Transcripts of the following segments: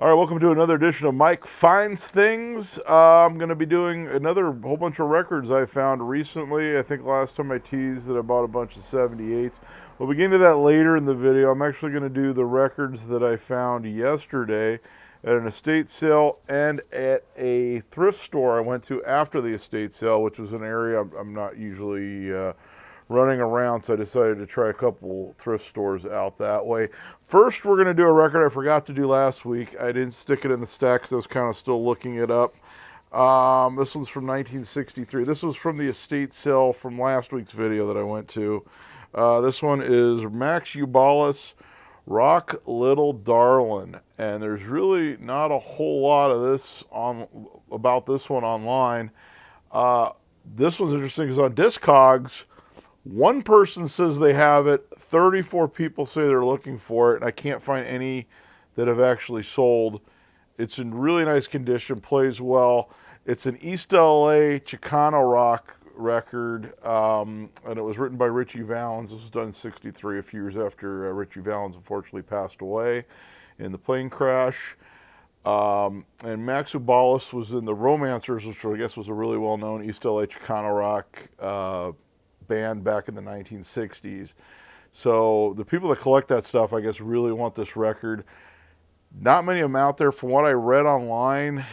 All right, welcome to another edition of Mike Finds Things. I'm going to be doing another whole bunch of records I found recently. I think last time I teased that I bought a bunch of 78s. We'll be getting to that later in the video. I'm actually going to do the records that I found yesterday at an estate sale and at a thrift store I went to after the estate sale, which was an area I'm not usually running around, so I decided to try a couple thrift stores out that way. First, we're going to do a record I forgot to do last week. I didn't stick it in the stack because I was kind of still looking it up. This one's from 1963. This was from the estate sale from last week's video that I went to. This one is Max Ubalis, Rock Little Darlin', and there's really not a whole lot of this about this one online. This one's interesting because on Discogs, one person says they have it, 34 people say they're looking for it, and I can't find any that have actually sold. It's in really nice condition, plays well. It's an East LA Chicano rock record, and it was written by Richie Valens. This was done in '63, a few years after Richie Valens unfortunately passed away in the plane crash. And Max Ubalis was in the Romancers, which I guess was a really well-known East LA Chicano rock band back in the 1960s. So the people that collect that stuff, I guess, really want this record. Not many of them out there. From what I read online,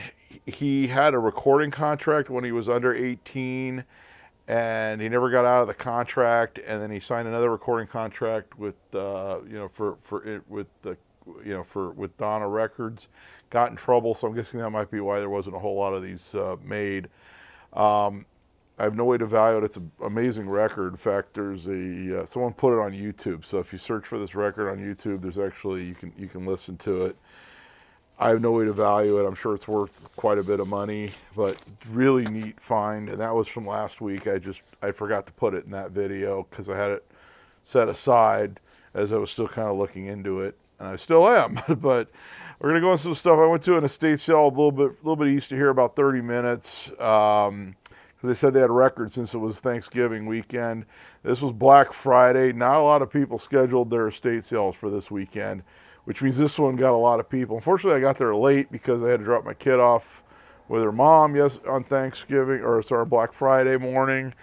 he had a recording contract when he was under 18, and he never got out of the contract. And then he signed another recording contract with, with Donna Records. Got in trouble, so I'm guessing that might be why there wasn't a whole lot of these made. I have no way to value it. It's an amazing record. In fact, there's someone put it on YouTube. So if you search for this record on YouTube, there's actually you can listen to it. I have no way to value it. I'm sure it's worth quite a bit of money, but really neat find. And that was from last week. I forgot to put it in that video because I had it set aside as I was still kind of looking into it, and I still am. But we're gonna go into some stuff. I went to an estate sale a little bit east of here, about 30 minutes. Because they said they had records since it was Thanksgiving weekend. This was Black Friday. Not a lot of people scheduled their estate sales for this weekend, which means this one got a lot of people. Unfortunately, I got there late because I had to drop my kid off with her mom on Black Friday morning,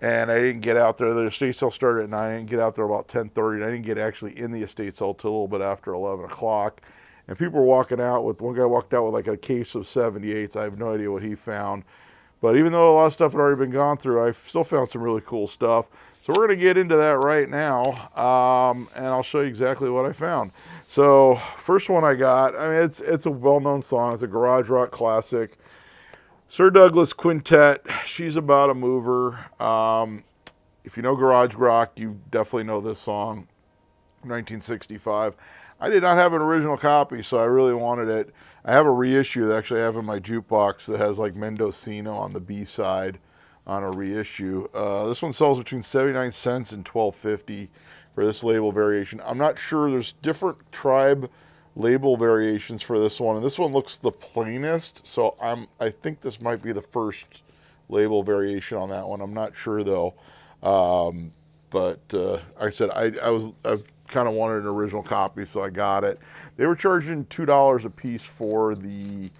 and I didn't get out there. The estate sale started at 9. I didn't get out there about 10:30, and I didn't get actually in the estate sale till a little bit after 11 o'clock. And people were walking out with, one guy walked out with like a case of 78s. I have no idea what he found. But even though a lot of stuff had already been gone through, I still found some really cool stuff. So we're going to get into that right now, and I'll show you exactly what I found. So first one I got, I mean, it's a well-known song. It's a garage rock classic. Sir Douglas Quintet, She's About a Mover. If you know garage rock, you definitely know this song, 1965. I did not have an original copy, so I really wanted it. I have a reissue that actually I have in my jukebox that has like Mendocino on the B side on a reissue. This one sells between 79 cents and $12.50 for this label variation. I'm not sure. There's different tribe label variations for this one, and this one looks the plainest. So I think this might be the first label variation on that one. I'm not sure though. But like I said, I've kind of wanted an original copy, so I got it. They were charging $2 a piece for the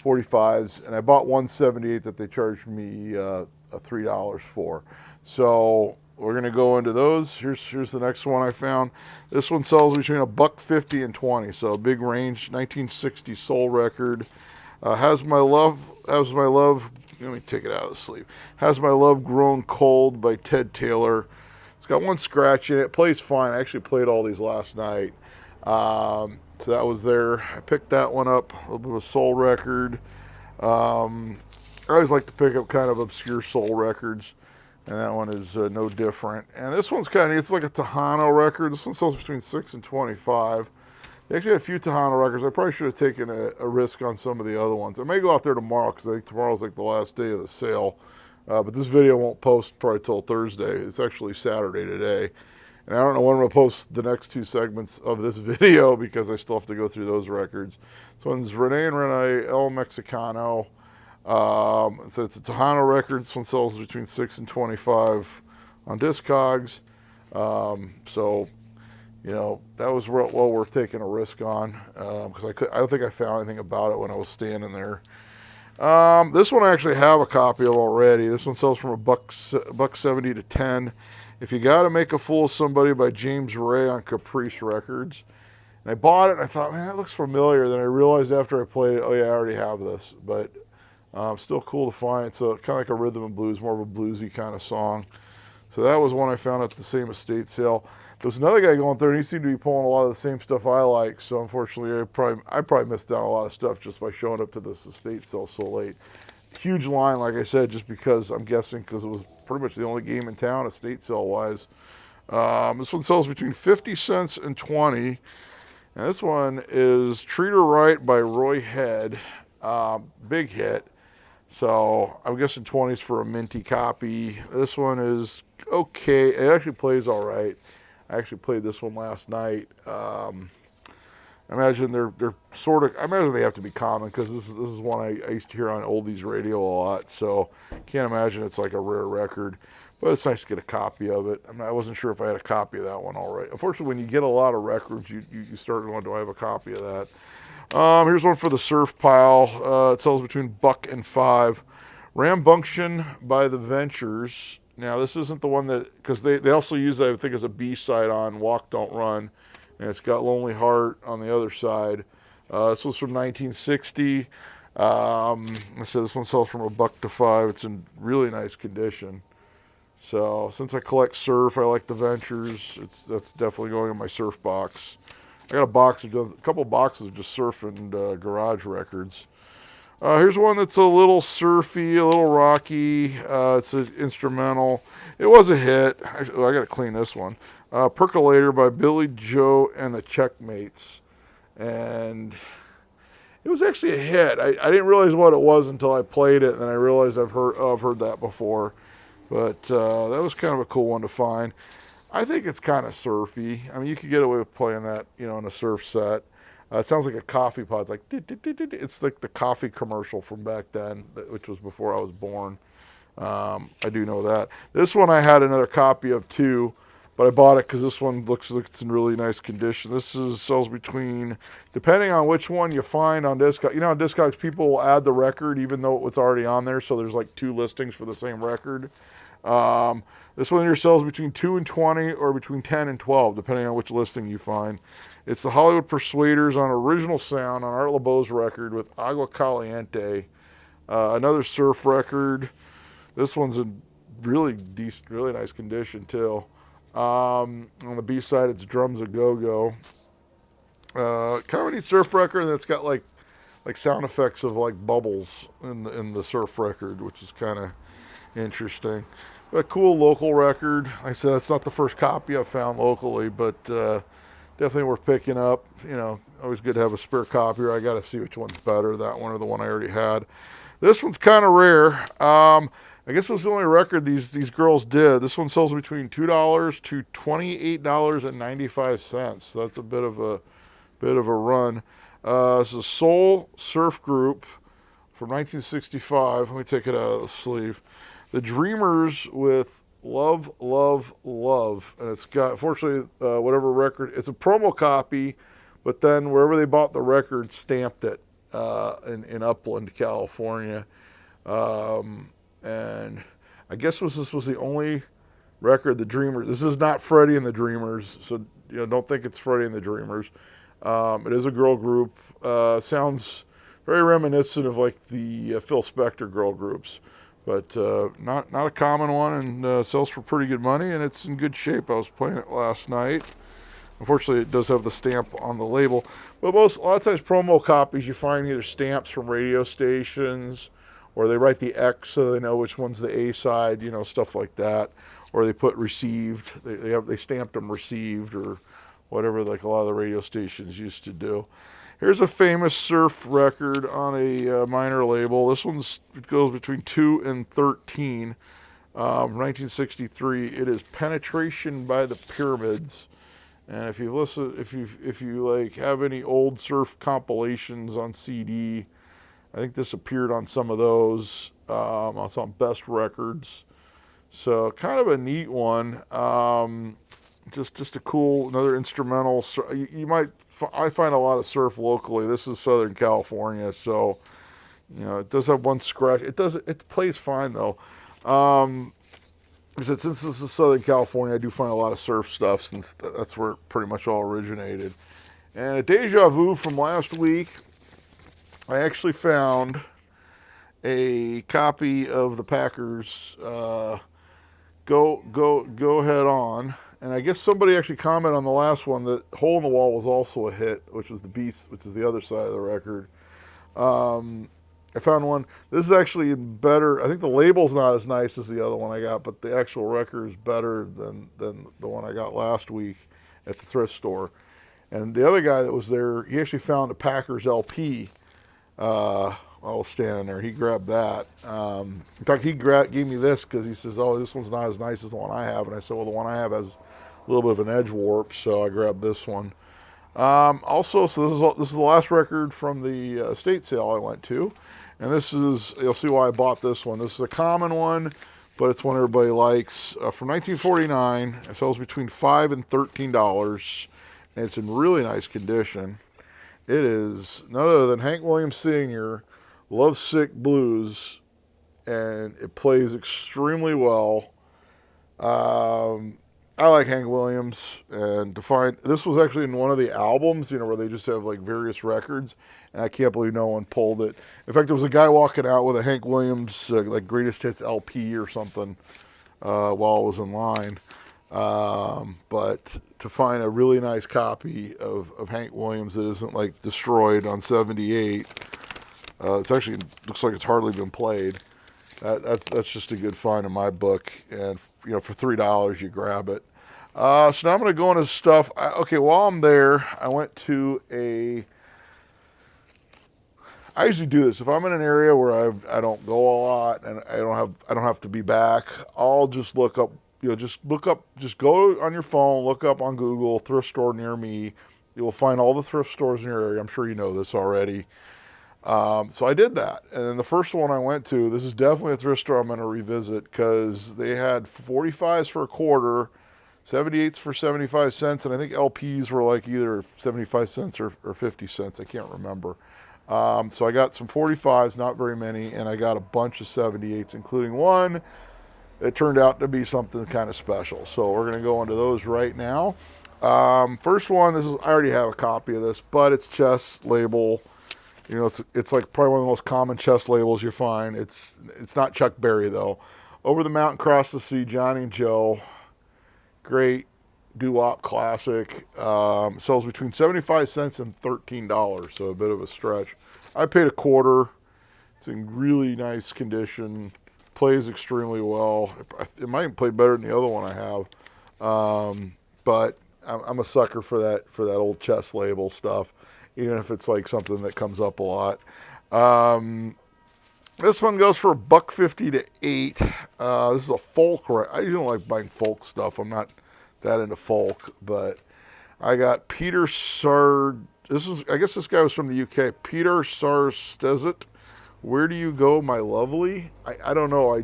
45s, and I bought 178 that they charged me $3 for. So we're gonna go into those. Here's the next one I found. This one sells between $1.50 and $20, so a big range. 1960 soul record. Has my love. Let me take it out of the sleeve. Has My Love Grown Cold by Ted Taylor. It's got one scratch in it. It plays fine. I actually played all these last night. So that was there. I picked that one up. A little bit of a soul record. I always like to pick up kind of obscure soul records, and that one is no different. And this one's it's like a Tejano record. This one sells between $6 and $25. They actually had a few Tejano records. I probably should have taken a risk on some of the other ones. I may go out there tomorrow because I think tomorrow's like the last day of the sale. But this video won't post probably till Thursday. It's actually Saturday today. And I don't know when I'm going to post the next two segments of this video because I still have to go through those records. This one's Rene and Rene El Mexicano. So it's a Tejano record. This one sells between $6 and $25 on Discogs. So that was well worth taking a risk on, because I don't think I found anything about it when I was standing there. This one I actually have a copy of already. This one sells from $1.70 to $10. If You Gotta Make a Fool of Somebody by James Ray on Caprice Records. And I bought it and I thought, man, that looks familiar. Then I realized after I played it, oh yeah, I already have this. But still cool to find. It's kind of like a rhythm and blues, more of a bluesy kind of song. So that was one I found at the same estate sale. There was another guy going through, and he seemed to be pulling a lot of the same stuff I like. So unfortunately, I probably missed out on a lot of stuff just by showing up to this estate sale so late. Huge line, like I said, just because I'm guessing because it was pretty much the only game in town, estate sale wise. This one sells between 50 cents and 20. And this one is Treat Her Right by Roy Head. Big hit. So I'm guessing 20s for a minty copy. This one is okay. It actually plays all right. I actually played this one last night. I imagine they're sort of. I imagine they have to be common because this is one I used to hear on oldies radio a lot. So can't imagine it's like a rare record. But it's nice to get a copy of it. I wasn't sure if I had a copy of that one already. Unfortunately, when you get a lot of records, you start going, do I have a copy of that? Here's one for the surf pile. It sells between $1 and $5. Rambunction by the Ventures. Now, this isn't the one that, because they also use that, I think, as a B-side on Walk Don't Run. And it's got Lonely Heart on the other side. This was from 1960. I said this one sells from $1 to $5. It's in really nice condition. So since I collect surf, I like the Ventures. That's definitely going in my surf box. I got a couple boxes of just surf and garage records. Here's one that's a little surfy, a little rocky. It's an instrumental. It was a hit. I got to clean this one. Percolator by Billy Joe and the Checkmates. And it was actually a hit. I didn't realize what it was until I played it, and then I realized I've heard that before. But that was kind of a cool one to find. I think it's kind of surfy. I mean, you could get away with playing that, in a surf set. It sounds like a coffee pot. It's like, it's like the coffee commercial from back then, which was before I was born. I do know that. This one I had another copy of too, but I bought it because this one looks like it's in really nice condition. This sells between, depending on which one you find on Discogs. On Discogs, people will add the record even though it was already on there, so there's like 2 listings for the same record. This one here sells between 2 and 20 or between 10 and 12, depending on which listing you find. It's the Hollywood Persuaders on Original Sound on Art LeBeau's record with Agua Caliente. Another surf record. This one's in really decent, really nice condition too. On the B side, it's Drums a Go-Go. Kind of a neat surf record, and it's got like sound effects of like bubbles in the surf record, which is kind of interesting. A cool local record. Like I said, it's not the first copy I've found locally, but definitely worth picking up. Always good to have a spare copy, or I got to see which one's better, that one or the one I already had. This one's kind of rare. I guess it was the only record these girls did. This one sells between $2 to $28.95. So that's a bit of a run. It's a soul surf group from 1965. Let me take it out of the sleeve. The Dreamers with Love, Love, Love. And it's got, fortunately, whatever record, it's a promo copy, but then wherever they bought the record, stamped it in Upland, California. And I guess this was the only record, the Dreamers. This is not Freddie and the Dreamers, so don't think it's Freddie and the Dreamers. It is a girl group. Sounds very reminiscent of like the Phil Spector girl groups. But not a common one, and sells for pretty good money, and it's in good shape. I was playing it last night. Unfortunately, it does have the stamp on the label. But a lot of times promo copies, you find either stamps from radio stations, or they write the X so they know which one's the A side, stuff like that. Or they put received. They stamped them received, or whatever, like a lot of the radio stations used to do. Here's a famous surf record on a minor label. This it goes between 2 and 13. 1963. It is Penetration by the Pyramids. And if you have any old surf compilations on CD, I think this appeared on some of those. Also on Best Records. So kind of a neat one. just a cool, another instrumental. I find a lot of surf locally. This is Southern California, so it does have one scratch. It plays fine though. Since this is Southern California, I do find a lot of surf stuff since that's where it pretty much all originated. And a deja vu from last week, I actually found a copy of the Packers Go Head On. And I guess somebody actually commented on the last one that Hole in the Wall was also a hit, which was the Beast, which is the other side of the record. I found one. This is actually better. I think the label's not as nice as the other one I got, but the actual record is better than the one I got last week at the thrift store. And the other guy that was there, he actually found a Packers LP while I was standing there. He grabbed that. In fact, gave me this because he says, "Oh, this one's not as nice as the one I have." And I said, "Well, the one I have has a little bit of an edge warp," so I grabbed this one. Also, so this is the last record from the estate sale I went to. And you'll see why I bought this one. This is a common one, but it's one everybody likes. From 1949, it sells between $5 and $13, and it's in really nice condition. It is none other than Hank Williams Sr., Lovesick Blues, and it plays extremely well. I like Hank Williams, and this was actually in one of the albums, where they just have like various records, and I can't believe no one pulled it. In fact, there was a guy walking out with a Hank Williams like Greatest Hits LP or something while I was in line. But to find a really nice copy of Hank Williams that isn't like destroyed on 78, it's actually looks like it's hardly been played. That's just a good find in my book, and for $3 you grab it. So now I'm going to go into stuff. While I'm there, I went to I usually do this if I'm in an area where I don't go a lot and I don't have to be back. I'll just look up. Just go on your phone, look up on Google thrift store near me. You will find all the thrift stores in your area. I'm sure you know this already. So I did that. And then the first one I went to, this is definitely a thrift store I'm going to revisit because they had 45s for a quarter, 78s for 75 cents, and I think LPs were like either 75 cents or 50 cents. I can't remember. So I got some 45s, not very many, and I got a bunch of 78s, including one that turned out to be something kind of special. So we're going to go into those right now. First one, I already have a copy of this, but it's chess label. It's like probably one of the most common chess labels you find. It's not Chuck Berry though. Over the Mountain, Across the Sea, Johnny and Joe. Great doo-wop classic. Sells between 75 cents and $13, so a bit of a stretch. I paid a quarter. It's in really nice condition. Plays extremely well. It might play better than the other one I have. But I'm a sucker for that old chess label stuff, even if it's like something that comes up a lot. This one goes for $1.50 to $8. This is a folk. I usually don't like buying folk stuff. I'm not that into folk, but I got Peter Sard. I guess this guy was from the UK. Peter Sarstezet. Where do you go, my lovely? I don't know.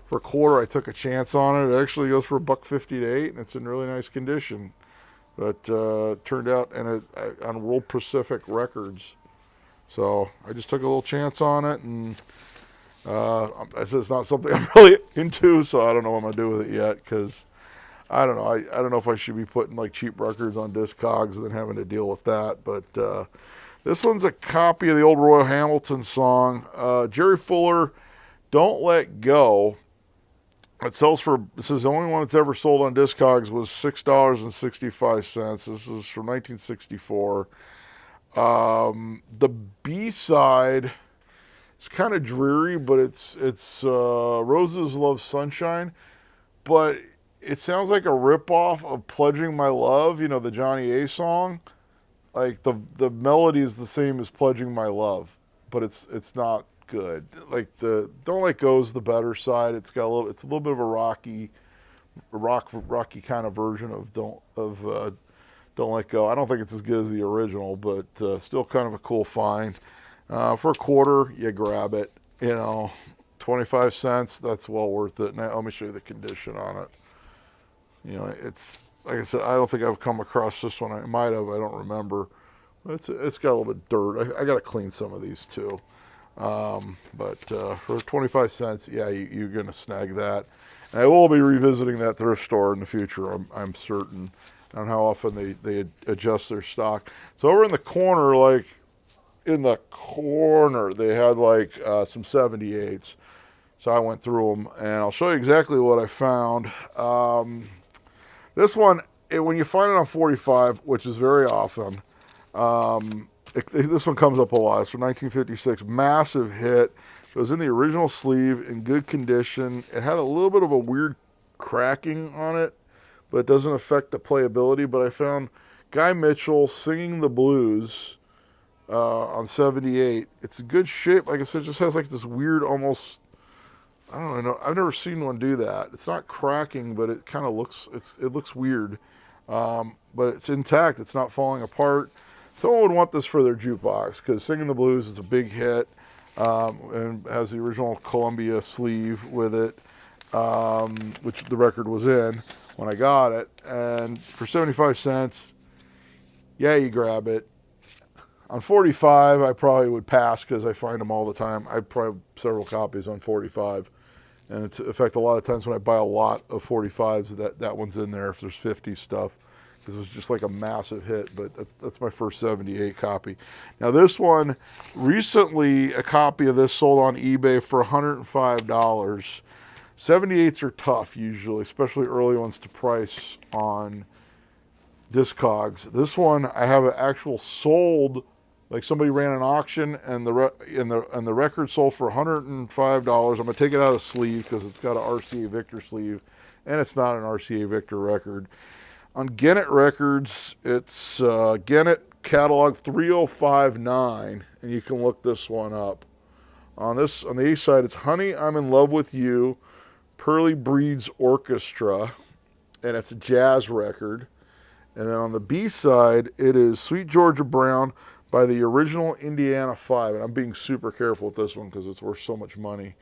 For a quarter, I took a chance on it. It actually goes for $1.50 to $8, and it's in really nice condition. But turned out on World Pacific Records. So I just took a little chance on it, and I said it's not something I'm really into, so I don't know what I'm going to do with it yet, because I don't know. I don't know if I should be putting like cheap records on Discogs and then having to deal with that. But this one's a copy of the old Roy Hamilton song, Jerry Fuller, Don't Let Go. This is the only one that's ever sold on Discogs, was $6.65. This is from 1964. The B-side is kind of dreary, but it's Roses Love Sunshine, but it sounds like a ripoff of Pledging My Love, the Johnny A song. Like the melody is the same as Pledging My Love, but it's not good. Like the Don't Let Go is the better side. It's a little bit of a rocky kind of version of Don't Let Go. I don't think it's as good as the original, but still kind of a cool find. For a quarter, you grab it. 25 cents. That's well worth it. Now let me show you the condition on it. You know, it's like I said, I don't think I've come across this one. I might have, I don't remember. It's got a little bit of dirt. I got to clean some of these too. But for 25 cents, yeah, you're going to snag that. And I will be revisiting that thrift store in the future, I'm certain. I don't know how often they adjust their stock. So over in the corner, like in the corner, they had like some 78s. So I went through them, and I'll show you exactly what I found. This one, when you find it on 45, which is very often, this one comes up a lot. It's from 1956, massive hit. It was in the original sleeve, in good condition. It had a little bit of a weird cracking on it, but it doesn't affect the playability. But I found Guy Mitchell singing the blues on 78. It's in good shape. Like I said, it just has like this weird almost, I don't know. I've never seen one do that. It's not cracking, but it kind of looks, it looks weird. But it's intact. It's not falling apart. Someone would want this for their jukebox because Singing the Blues is a big hit and has the original Columbia sleeve with it, which the record was in when I got it. And for 75 cents, yeah, you grab it. On 45, I probably would pass because I find them all the time. I probably have several copies on 45. And in fact, a lot of times when I buy a lot of 45s, that one's in there if there's 50 stuff. Because it was just like a massive hit, but that's my first 78 copy. Now this one, recently a copy of this sold on eBay for $105. 78s are tough usually, especially early ones to price on Discogs. This one I have an actual sold, like somebody ran an auction and the record sold for $105. I'm gonna take it out of the sleeve because it's got an RCA Victor sleeve, and it's not an RCA Victor record. On Gennett Records, it's Gennett Catalog 3059, and you can look this one up. On the A side, it's Honey, I'm in Love with You, Pearly Breeds Orchestra, and it's a jazz record. And then on the B side, it is Sweet Georgia Brown by the original Indiana Five, and I'm being super careful with this one because it's worth so much money.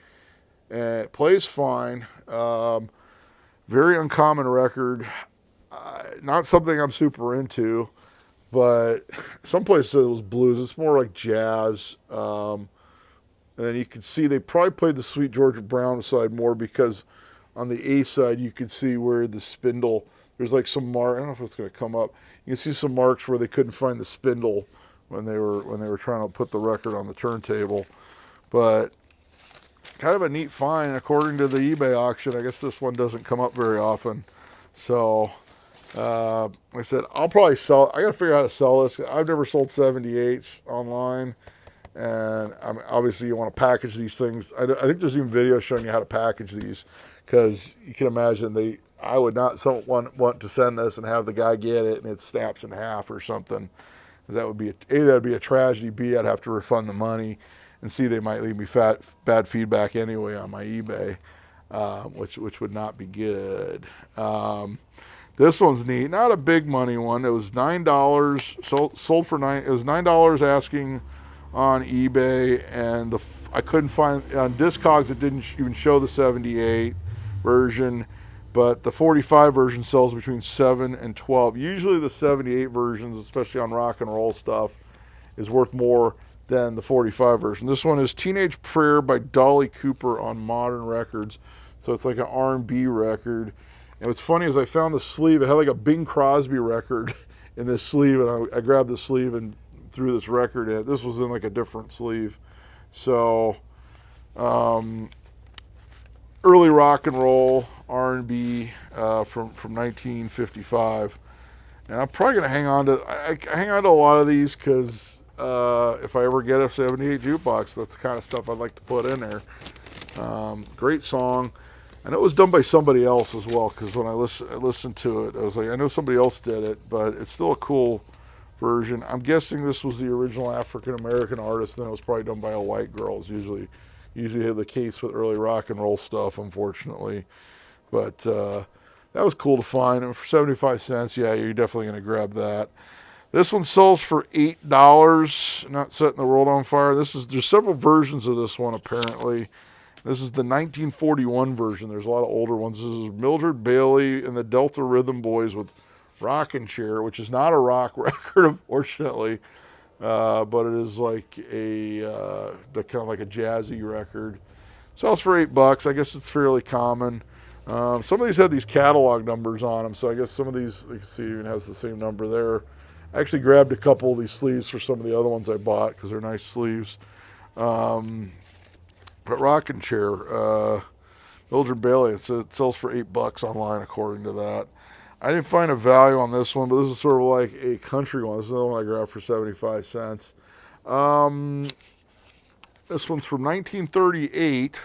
And it plays fine. Very uncommon record. Not something I'm super into, but some places it was blues. It's more like jazz. And then you can see they probably played the Sweet Georgia Brown side more because on the A side you can see where the spindle, there's like some mark. I don't know if it's going to come up. You can see some marks where they couldn't find the spindle when they were trying to put the record on the turntable. But kind of a neat find according to the eBay auction. I guess this one doesn't come up very often. So like I said, I'll probably sell. I got to figure out how to sell this. I've never sold 78s online, and obviously you want to package these things. I think there's even videos showing you how to package these, because you can imagine I would not want to send this and have the guy get it and it snaps in half or something. That would be that'd be a tragedy. B, I'd have to refund the money, and C, they might leave me bad feedback anyway on my eBay, which would not be good. This one's neat. Not a big money one. It was $9. Sold for $9. It was $9 asking on eBay, and I couldn't find on Discogs. It didn't even show the 78 version, but the 45 version sells between $7 and $12. Usually the 78 versions, especially on rock and roll stuff, is worth more than the 45 version. This one is Teenage Prayer by Dolly Cooper on Modern Records. So it's like an R&B record. And what's funny is I found the sleeve. It had like a Bing Crosby record in this sleeve, and I grabbed the sleeve and threw this record in. This was in like a different sleeve. So early rock and roll, R&B from 1955. And I'm probably going to hang on to a lot of these because if I ever get a 78 jukebox, that's the kind of stuff I'd like to put in there. Great song. And it was done by somebody else as well, because when I listened to it, I was like, I know somebody else did it, but it's still a cool version. I'm guessing this was the original African-American artist, and then it was probably done by a white girl. It's usually the case with early rock and roll stuff, unfortunately. But that was cool to find. And for 75 cents, yeah, you're definitely going to grab that. This one sells for $8, not setting the world on fire. There's several versions of this one, apparently. This is the 1941 version. There's a lot of older ones. This is Mildred Bailey and the Delta Rhythm Boys with Rockin' Chair, which is not a rock record, unfortunately, but it is like kind of like a jazzy record. Sells for $8. I guess it's fairly common. Some of these had these catalog numbers on them, so I guess some of these, you can see, even has the same number there. I actually grabbed a couple of these sleeves for some of the other ones I bought because they're nice sleeves. But Rockin' Chair, Mildred Bailey, it sells for $8 online according to that. I didn't find a value on this one, but this is sort of like a country one. This is the one I grabbed for 75 cents. This one's from 1938.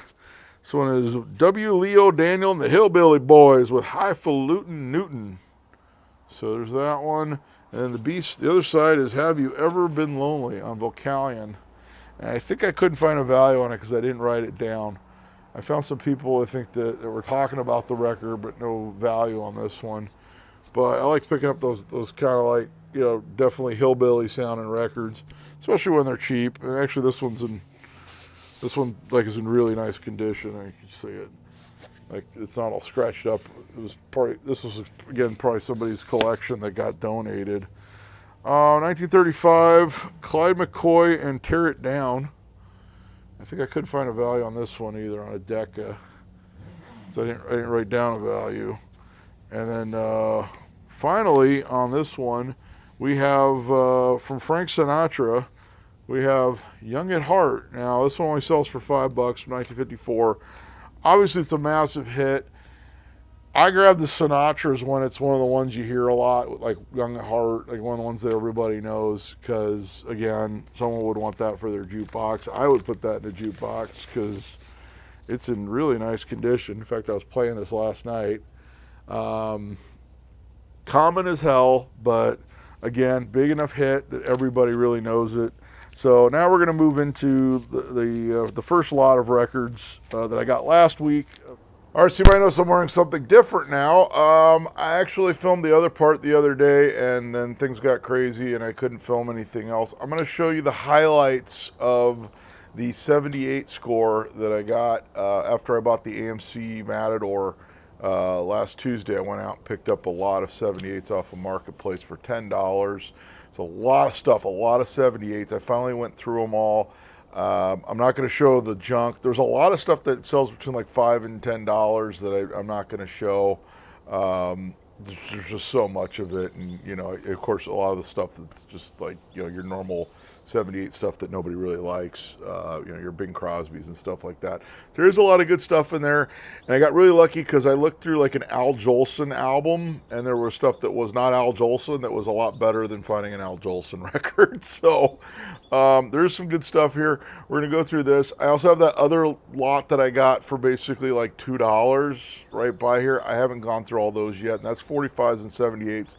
This one is W. Leo Daniel and the Hillbilly Boys with Highfalutin Newton. So there's that one. And then the other side is Have You Ever Been Lonely on Vocalion. And I think I couldn't find a value on it because I didn't write it down. I found some people, I think, that were talking about the record, but no value on this one. But I like picking up those kind of like, definitely hillbilly sounding records, especially when they're cheap. And actually this one is in really nice condition. I can see it. Like, it's not all scratched up. This was again probably somebody's collection that got donated. 1935, Clyde McCoy and Tear It Down. I think I couldn't find a value on this one either on a Decca, so I didn't write down a value. And then finally on this one, we have from Frank Sinatra. We have Young at Heart. Now, this one only sells for $5 from 1954. Obviously, it's a massive hit. I grabbed the Sinatras when it's one of the ones you hear a lot, like Young at Heart, like one of the ones that everybody knows, because, again, someone would want that for their jukebox. I would put that in a jukebox because it's in really nice condition. In fact, I was playing this last night. Common as hell, but, again, big enough hit that everybody really knows it. So now we're going to move into the first lot of records that I got last week. All right, so you might notice I'm wearing something different now. I actually filmed the other part the other day, and then things got crazy, and I couldn't film anything else. I'm going to show you the highlights of the 78 score that I got after I bought the AMC Matador last Tuesday. I went out and picked up a lot of 78s off of Marketplace for $10. It's a lot of stuff, a lot of 78s. I finally went through them all. I'm not going to show the junk. There's a lot of stuff that sells between like $5 and $10 that I'm not going to show. There's just so much of it, and of course, a lot of the stuff that's just like your normal 78 stuff that nobody really likes. Your Bing Crosby's and stuff like that. There is a lot of good stuff in there, and I got really lucky because I looked through like an Al Jolson album, and there was stuff that was not Al Jolson that was a lot better than finding an Al Jolson record. So there's some good stuff here. We're gonna go through this. I also have that other lot that I got for basically like $2 right by here. I haven't gone through all those yet, and that's 45s and 78s.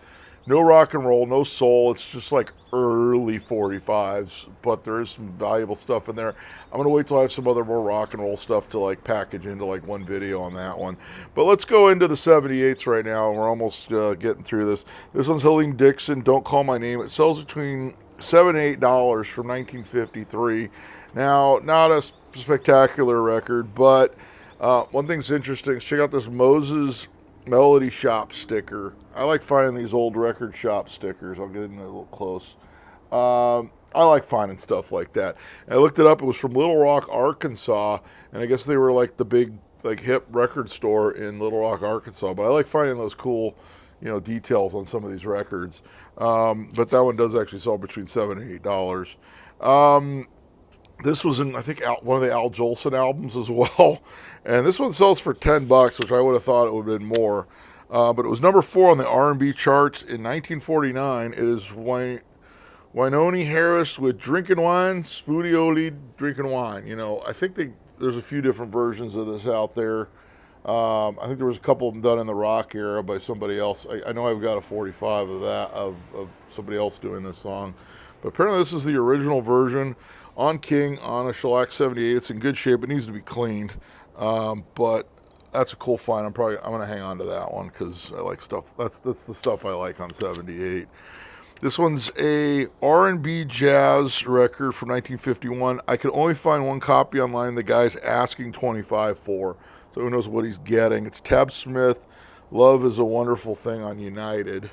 No rock and roll, no soul. It's just like early 45s, but there is some valuable stuff in there. I'm going to wait till I have some other more rock and roll stuff to like package into like one video on that one. But let's go into the 78s right now, and we're almost getting through this. This one's Hilling Dixon, Don't Call My Name. It sells between $7 and $8 from 1953. Now, not a spectacular record, but one thing's interesting is check out this Moses Melody Shop sticker. I like finding these old record shop stickers. I'll get in there a little close. I like finding stuff like that. And I looked it up. It was from Little Rock, Arkansas, and I guess they were like the big, like hip record store in Little Rock, Arkansas. But I like finding those cool, details on some of these records. But that one does actually sell between $7 and $8. This was in, I think, one of the Al Jolson albums as well. And this one sells for $10, which I would have thought it would have been more. But it was number 4 on the R&B charts in 1949. It is Wynonie Harris with Drinking Wine, Spoodioli Drinking Wine. I think there's a few different versions of this out there. I think there was a couple of them done in the rock era by somebody else. I know I've got a 45 of that, of somebody else doing this song. But apparently this is the original version on King on a Shellac 78. It's in good shape. It needs to be cleaned. But that's a cool find. I'm going to hang on to that one because I like stuff. That's the stuff I like on 78. This one's a R&B jazz record from 1951. I could only find one copy online. The guy's asking $25 for, so who knows what he's getting. It's Tab Smith, Love is a Wonderful Thing on United.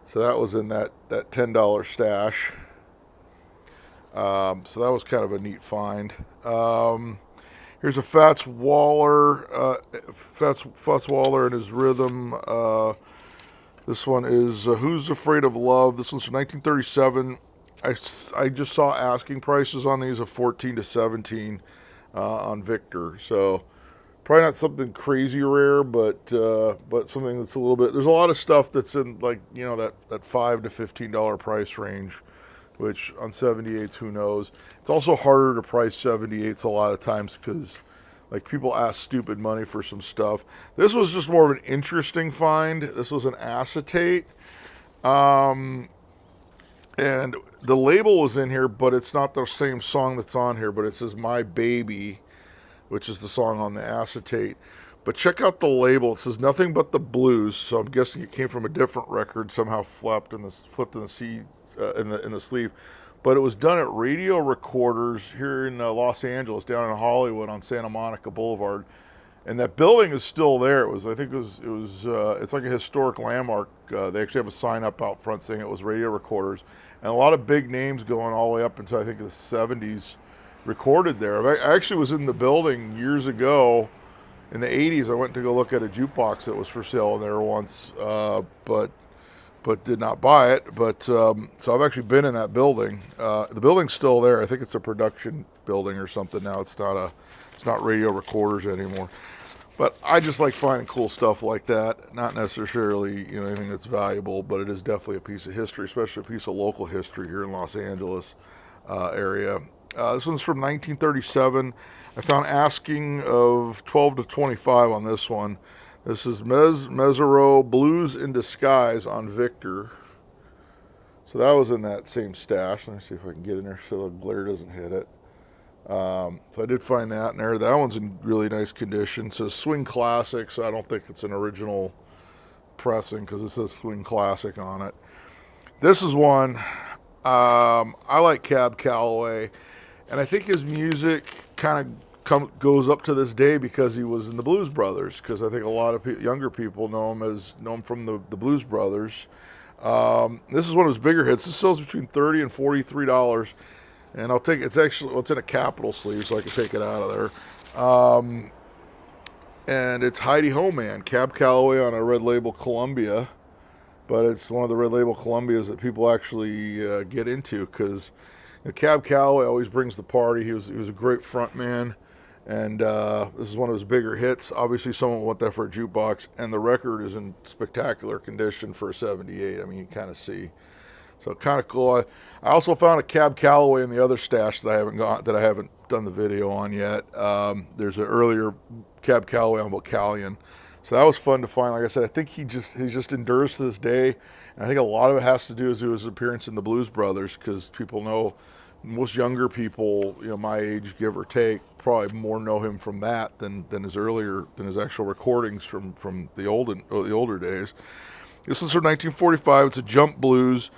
So that was in that $10 stash. So that was kind of a neat find. Here's a Fats Waller and his rhythm. This one is Who's Afraid of Love. This one's from 1937. I just saw asking prices on these of 14 to 17 on Victor. So probably not something crazy rare, but something that's a little bit. There's a lot of stuff that's in like that $5 to $15 price range, which on 78s, who knows. It's also harder to price 78s a lot of times because like people ask stupid money for some stuff. This was just more of an interesting find. This was an acetate. And the label was in here, but it's not the same song that's on here, but it says My Baby, which is the song on the acetate. But check out the label. It says Nothing But the Blues. So I'm guessing it came from a different record, somehow flipped in the sleeve. But it was done at Radio Recorders here in Los Angeles, down in Hollywood on Santa Monica Boulevard, and that building is still there. It's like a historic landmark. They actually have a sign up out front saying it was Radio Recorders, and a lot of big names going all the way up until I think the 70s recorded there. I actually was in the building years ago in the 80s. I went to go look at a jukebox that was for sale in there once, but did not buy it. But so I've actually been in that building. The building's still there. I think it's a production building or something now. It's not Radio Recorders anymore. But I just like finding cool stuff like that. Not necessarily anything that's valuable, but it is definitely a piece of history, especially a piece of local history here in Los Angeles area. This one's from 1937. I found asking of 12 to 25 on this one. This is Mesereau Blues in Disguise on Victor. So that was in that same stash. Let me see if I can get in there so the glare doesn't hit it. So I did find that in there. That one's in really nice condition. It says Swing Classic, so I don't think it's an original pressing because it says Swing Classic on it. This is one, I like Calloway, and I think his music kind of goes up to this day because he was in the Blues Brothers, because I think a lot of younger people know him from the Blues Brothers. This is one of his bigger hits. This sells between $30 and $43, and I'll take it's in a capital sleeve, so I can take it out of there. And it's Heidi Ho Man, Cab Calloway on a red label Columbia, but it's one of the red label Columbias that people actually get into because Cab Calloway always brings the party. He was a great front man. And this is one of his bigger hits. Obviously, someone would want that for a jukebox. And the record is in spectacular condition for a 78. I mean, you kind of see. So kind of cool. I also found a Cab Calloway in the other stash that I haven't done the video on yet. There's an earlier Cab Calloway on Vocalion. So that was fun to find. Like I said, I think he just endures to this day. And I think a lot of it has to do with his appearance in the Blues Brothers, because people know, most younger people, my age, give or take, probably more know him from that than his actual recordings from the older days. This is from 1945. It's a jump blues.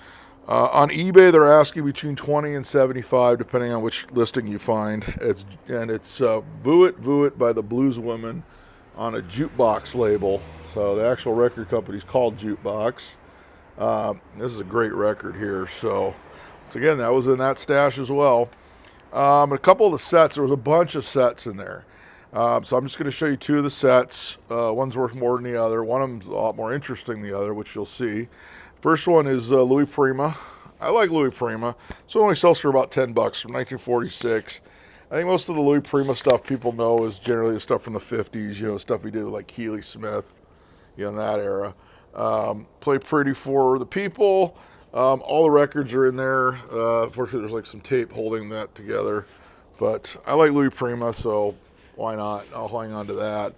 On eBay, they're asking between $20 and $75, depending on which listing you find. It's Voo It by the Blues Woman on a jukebox label. So the actual record company's called Jukebox. This is a great record here. So again, that was in that stash as well. A couple of the sets, there was a bunch of sets in there. So I'm just going to show you two of the sets. One's worth more than the other. One of them's a lot more interesting than the other, which you'll see. First one is Louis Prima. I like Louis Prima. So it only sells for about $10 from 1946. I think most of the Louis Prima stuff people know is generally the stuff from the 50s, stuff he did with like Keely Smith, in that era. Play Pretty for the People. All the records are in there. Unfortunately, there's like some tape holding that together. But I like Louis Prima, so why not? I'll hang on to that.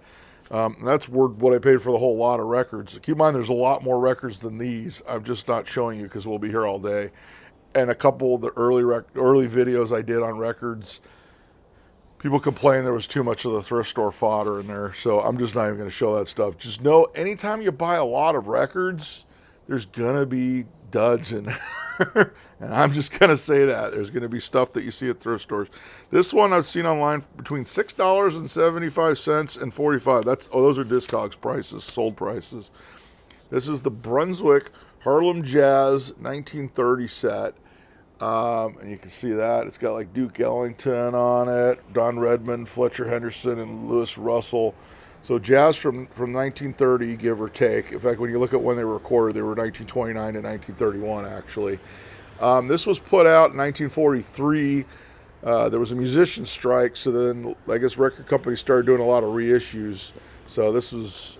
That's worth what I paid for the whole lot of records. Keep in mind, there's a lot more records than these. I'm just not showing you because we'll be here all day. And a couple of the early videos I did on records, people complained there was too much of the thrift store fodder in there. So I'm just not even going to show that stuff. Just know, anytime you buy a lot of records, there's going to be duds in there. And I'm just going to say that. There's going to be stuff that you see at thrift stores. This one I've seen online between $6.75 and $45. Those are Discogs prices, sold prices. This is the Brunswick Harlem Jazz 1930 set. And you can see that. It's got like Duke Ellington on it, Don Redman, Fletcher Henderson, and Louis Russell. So jazz from 1930, give or take. In fact, when you look at when they were recorded, they were 1929 to 1931, actually. This was put out in 1943. There was a musician strike, so then I guess record companies started doing a lot of reissues. So this was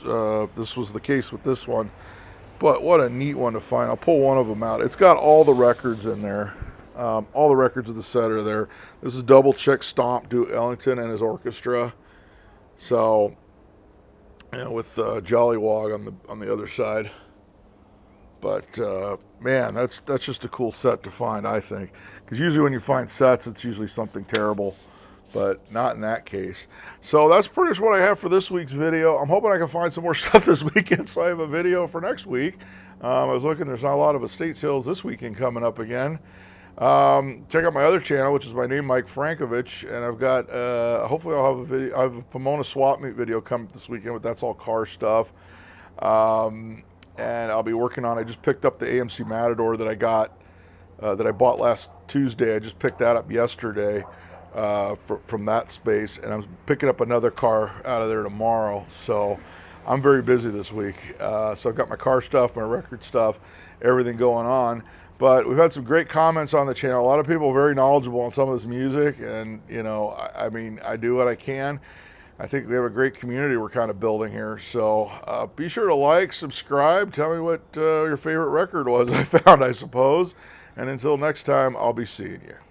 the case with this one. But what a neat one to find. I'll pull one of them out. It's got all the records in there. All the records of the set are there. This is Double Check Stomp, Duke Ellington and his orchestra. So, with Jolly Wog on the other side. But man, that's just a cool set to find, I think. Because usually when you find sets, it's usually something terrible, but not in that case. So that's pretty much what I have for this week's video. I'm hoping I can find some more stuff this weekend, so I have a video for next week. I was looking; there's not a lot of estate sales this weekend coming up again. Check out my other channel, which is my name, Mike Frankovich, and I've got hopefully I'll have a video. I have a Pomona swap meet video coming this weekend, but that's all car stuff. And I'll be working on. I just picked up the AMC Matador that I got that I bought last Tuesday. I just picked that up yesterday from that space, and I'm picking up another car out of there tomorrow. So I'm very busy this week. So I've got my car stuff, my record stuff, everything going on. But we've had some great comments on the channel. A lot of people are very knowledgeable on some of this music, and I mean, I do what I can. I think we have a great community we're kind of building here. So be sure to like, subscribe, tell me what your favorite record was I found, I suppose. And until next time, I'll be seeing you.